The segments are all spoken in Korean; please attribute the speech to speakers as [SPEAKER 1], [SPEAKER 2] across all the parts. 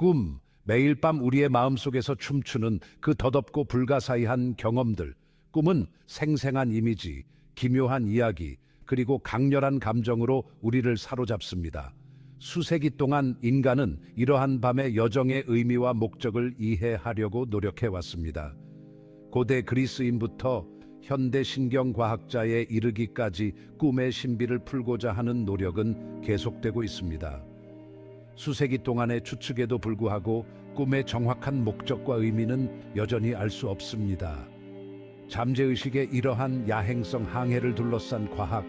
[SPEAKER 1] 꿈, 매일 밤 우리의 마음속에서 춤추는 그 덧없고 불가사의한 경험들. 꿈은 생생한 이미지, 기묘한 이야기, 그리고 강렬한 감정으로 우리를 사로잡습니다. 수세기 동안 인간은 이러한 밤의 여정의 의미와 목적을 이해하려고 노력해왔습니다. 고대 그리스인부터 현대 신경과학자에 이르기까지 꿈의 신비를 풀고자 하는 노력은 계속되고 있습니다. 수세기 동안의 추측에도 불구하고 꿈의 정확한 목적과 의미는 여전히 알 수 없습니다. 잠재의식의 이러한 야행성 항해를 둘러싼 과학,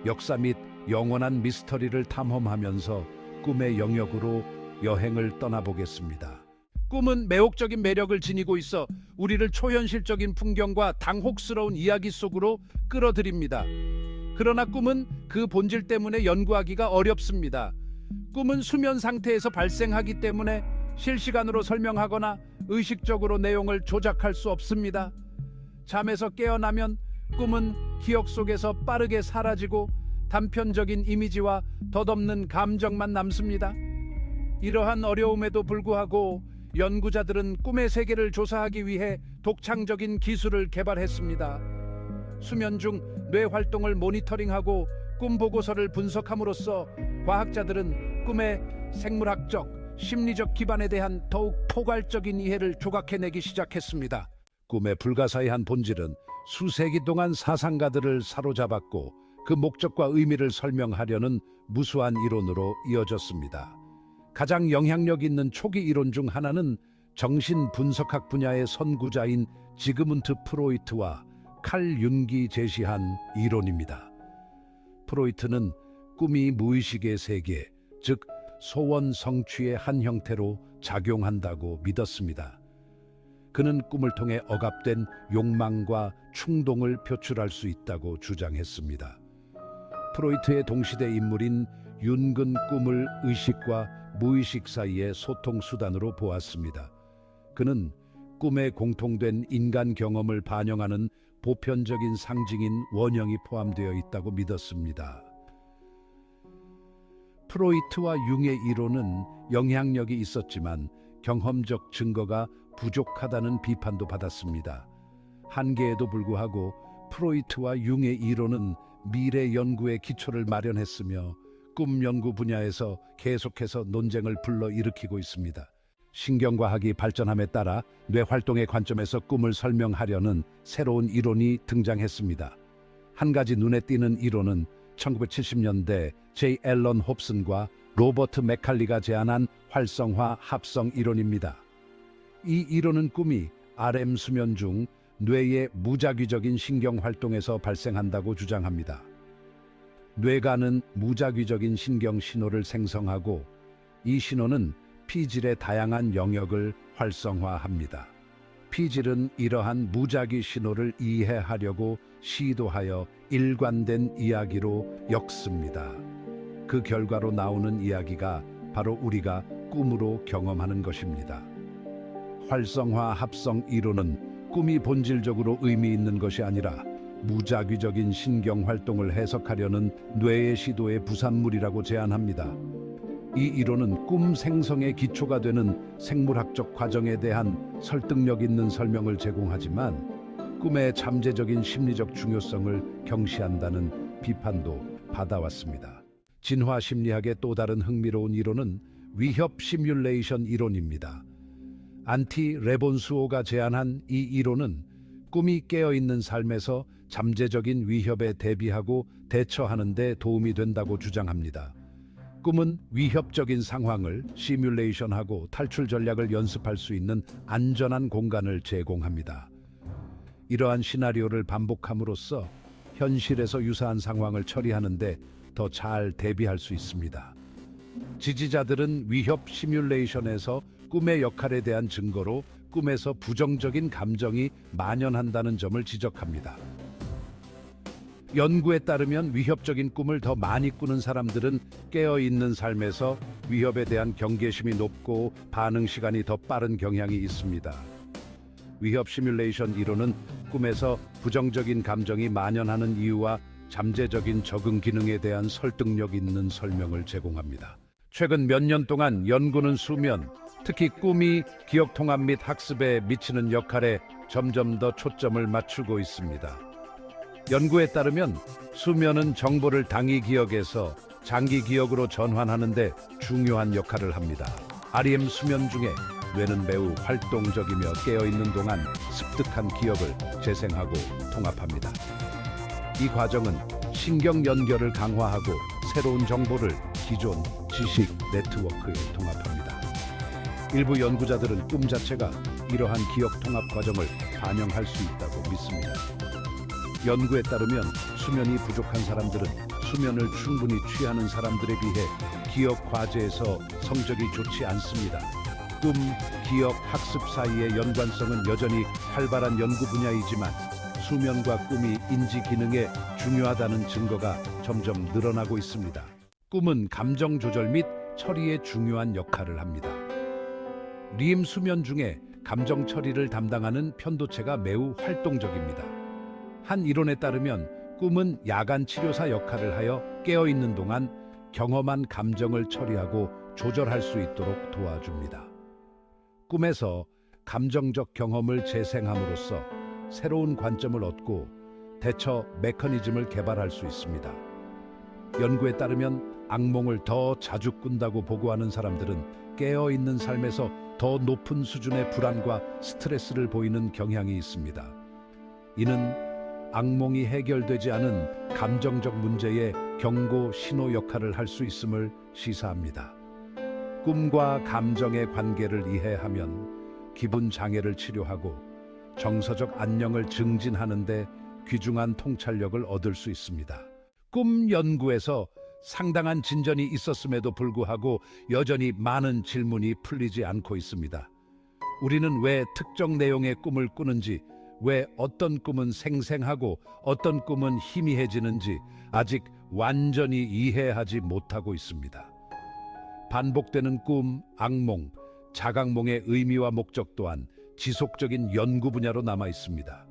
[SPEAKER 1] 역사 및 영원한 미스터리를 탐험하면서 꿈의 영역으로 여행을 떠나보겠습니다. 꿈은 매혹적인 매력을 지니고 있어 우리를 초현실적인 풍경과 당혹스러운 이야기 속으로 끌어들입니다. 그러나 꿈은 그 본질 때문에 연구하기가 어렵습니다. 꿈은 수면 상태에서 발생하기 때문에 실시간으로 설명하거나 의식적으로 내용을 조작할 수 없습니다. 잠에서 깨어나면 꿈은 기억 속에서 빠르게 사라지고 단편적인 이미지와 덧없는 감정만 남습니다. 이러한 어려움에도 불구하고 연구자들은 꿈의 세계를 조사하기 위해 독창적인 기술을 개발했습니다. 수면 중 뇌 활동을 모니터링하고 꿈 보고서를 분석함으로써 과학자들은 꿈의 생물학적, 심리적 기반에 대한 더욱 포괄적인 이해를 조각해내기 시작했습니다. 꿈의 불가사의한 본질은 수세기 동안 사상가들을 사로잡았고 그 목적과 의미를 설명하려는 무수한 이론으로 이어졌습니다. 가장 영향력 있는 초기 이론 중 하나는 정신분석학 분야의 선구자인 지그문트 프로이트와 칼 융기 제시한 이론입니다. 프로이트는 꿈이 무의식의 세계, 즉 소원 성취의 한 형태로 작용한다고 믿었습니다. 그는 꿈을 통해 억압된 욕망과 충동을 표출할 수 있다고 주장했습니다. 프로이트의 동시대 인물인 윤근 꿈을 의식과 무의식 사이의 소통 수단으로 보았습니다. 그는 꿈에 공통된 인간 경험을 반영하는 보편적인 상징인 원형이 포함되어 있다고 믿었습니다. 프로이트와 융의 이론은 영향력이 있었지만 경험적 증거가 부족하다는 비판도 받았습니다. 한계에도 불구하고 프로이트와 융의 이론은 미래 연구의 기초를 마련했으며 꿈 연구 분야에서 계속해서 논쟁을 불러일으키고 있습니다. 신경과학이 발전함에 따라 뇌 활동의 관점에서 꿈을 설명하려는 새로운 이론이 등장했습니다. 한 가지 눈에 띄는 이론은 1970년대 J. 앨런 홉슨과 로버트 맥칼리가 제안한 활성화 합성 이론입니다. 이 이론은 꿈이 REM 수면 중 뇌의 무작위적인 신경 활동에서 발생한다고 주장합니다. 뇌가는 무작위적인 신경 신호를 생성하고 이 신호는 피질의 다양한 영역을 활성화합니다. 피질은 이러한 무작위 신호를 이해하려고 시도하여 일관된 이야기로 엮습니다. 그 결과로 나오는 이야기가 바로 우리가 꿈으로 경험하는 것입니다. 활성화 합성 이론은 꿈이 본질적으로 의미 있는 것이 아니라 무작위적인 신경 활동을 해석하려는 뇌의 시도의 부산물이라고 제안합니다. 이 이론은 꿈 생성의 기초가 되는 생물학적 과정에 대한 설득력 있는 설명을 제공하지만 꿈의 잠재적인 심리적 중요성을 경시한다는 비판도 받아왔습니다. 진화 심리학의 또 다른 흥미로운 이론은 위협 시뮬레이션 이론입니다. 안티 레본수오가 제안한 이 이론은 꿈이 깨어있는 삶에서 잠재적인 위협에 대비하고 대처하는 데 도움이 된다고 주장합니다. 꿈은 위협적인 상황을 시뮬레이션하고 탈출 전략을 연습할 수 있는 안전한 공간을 제공합니다. 이러한 시나리오를 반복함으로써 현실에서 유사한 상황을 처리하는 데 더 잘 대비할 수 있습니다. 지지자들은 위협 시뮬레이션에서 꿈의 역할에 대한 증거로 꿈에서 부정적인 감정이 만연한다는 점을 지적합니다. 연구에 따르면 위협적인 꿈을 더 많이 꾸는 사람들은 깨어있는 삶에서 위협에 대한 경계심이 높고 반응 시간이 더 빠른 경향이 있습니다. 위협 시뮬레이션 이론은 꿈에서 부정적인 감정이 만연하는 이유와 잠재적인 적응 기능에 대한 설득력 있는 설명을 제공합니다. 최근 몇 년 동안 연구는 수면, 특히 꿈이 기억 통합 및 학습에 미치는 역할에 점점 더 초점을 맞추고 있습니다. 연구에 따르면 수면은 정보를 단기 기억에서 장기 기억으로 전환하는 데 중요한 역할을 합니다. REM 수면 중에 뇌는 매우 활동적이며 깨어있는 동안 습득한 기억을 재생하고 통합합니다. 이 과정은 신경 연결을 강화하고 새로운 정보를 기존 지식 네트워크에 통합합니다. 일부 연구자들은 꿈 자체가 이러한 기억 통합 과정을 반영할 수 있다고 믿습니다. 연구에 따르면 수면이 부족한 사람들은 수면을 충분히 취하는 사람들에 비해 기억 과제에서 성적이 좋지 않습니다. 꿈, 기억, 학습 사이의 연관성은 여전히 활발한 연구 분야이지만 수면과 꿈이 인지 기능에 중요하다는 증거가 점점 늘어나고 있습니다. 꿈은 감정 조절 및 처리에 중요한 역할을 합니다. REM 수면 중에 감정 처리를 담당하는 편도체가 매우 활동적입니다. 한 이론에 따르면 꿈은 야간 치료사 역할을 하여 깨어있는 동안 경험한 감정을 처리하고 조절할 수 있도록 도와줍니다. 꿈에서 감정적 경험을 재생함으로써 새로운 관점을 얻고 대처 메커니즘을 개발할 수 있습니다. 연구에 따르면 악몽을 더 자주 꾼다고 보고하는 사람들은 깨어있는 삶에서 더 높은 수준의 불안과 스트레스를 보이는 경향이 있습니다. 이는 악몽이 해결되지 않은 감정적 문제의 경고 신호 역할을 할 수 있음을 시사합니다. 꿈과 감정의 관계를 이해하면 기분 장애를 치료하고 정서적 안녕을 증진하는 데 귀중한 통찰력을 얻을 수 있습니다. 꿈 연구에서 상당한 진전이 있었음에도 불구하고 여전히 많은 질문이 풀리지 않고 있습니다. 우리는 왜 특정 내용의 꿈을 꾸는지, 왜 어떤 꿈은 생생하고 어떤 꿈은 희미해지는지 아직 완전히 이해하지 못하고 있습니다. 반복되는 꿈, 악몽, 자각몽의 의미와 목적 또한 지속적인 연구 분야로 남아 있습니다.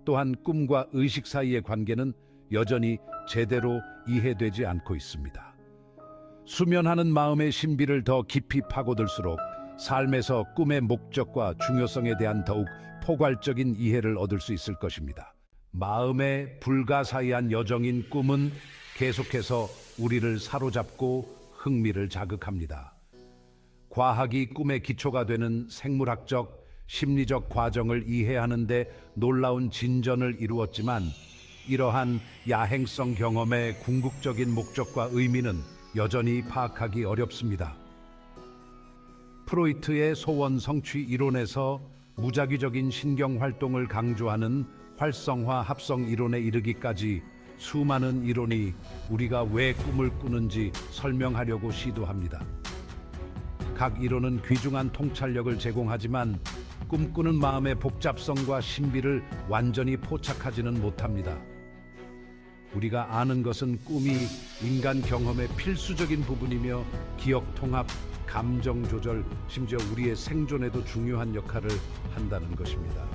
[SPEAKER 1] 또한 꿈과 의식 사이의 관계는 여전히 제대로 이해되지 않고 있습니다. 수면하는 마음의 신비를 더 깊이 파고들수록 삶에서 꿈의 목적과 중요성에 대한 더욱 포괄적인 이해를 얻을 수 있을 것입니다. 마음의 불가사의한 여정인 꿈은 계속해서 우리를 사로잡고 흥미를 자극합니다. 과학이 꿈의 기초가 되는 생물학적, 심리적 과정을 이해하는 데 놀라운 진전을 이루었지만 이러한 야행성 경험의 궁극적인 목적과 의미는 여전히 파악하기 어렵습니다. 프로이트의 소원 성취 이론에서 무작위적인 신경 활동을 강조하는 활성화 합성 이론에 이르기까지 수많은 이론이 우리가 왜 꿈을 꾸는지 설명하려고 시도합니다. 각 이론은 귀중한 통찰력을 제공하지만 꿈꾸는 마음의 복잡성과 신비를 완전히 포착하지는 못합니다. 우리가 아는 것은 꿈이 인간 경험의 필수적인 부분이며 기억 통합, 감정 조절, 심지어 우리의 생존에도 중요한 역할을 한다는 것입니다.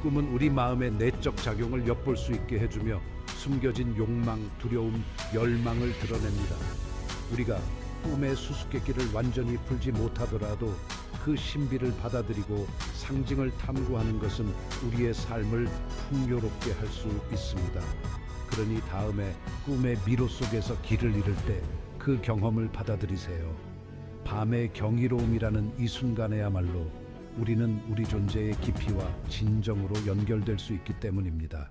[SPEAKER 1] 꿈은 우리 마음의 내적 작용을 엿볼 수 있게 해주며 숨겨진 욕망, 두려움, 열망을 드러냅니다. 우리가 꿈의 수수께끼를 완전히 풀지 못하더라도 그 신비를 받아들이고 상징을 탐구하는 것은 우리의 삶을 풍요롭게 할 수 있습니다. 그러니 다음에 꿈의 미로 속에서 길을 잃을 때 그 경험을 받아들이세요. 밤의 경이로움이라는 이 순간에야말로 우리는 우리 존재의 깊이와 진정으로 연결될 수 있기 때문입니다.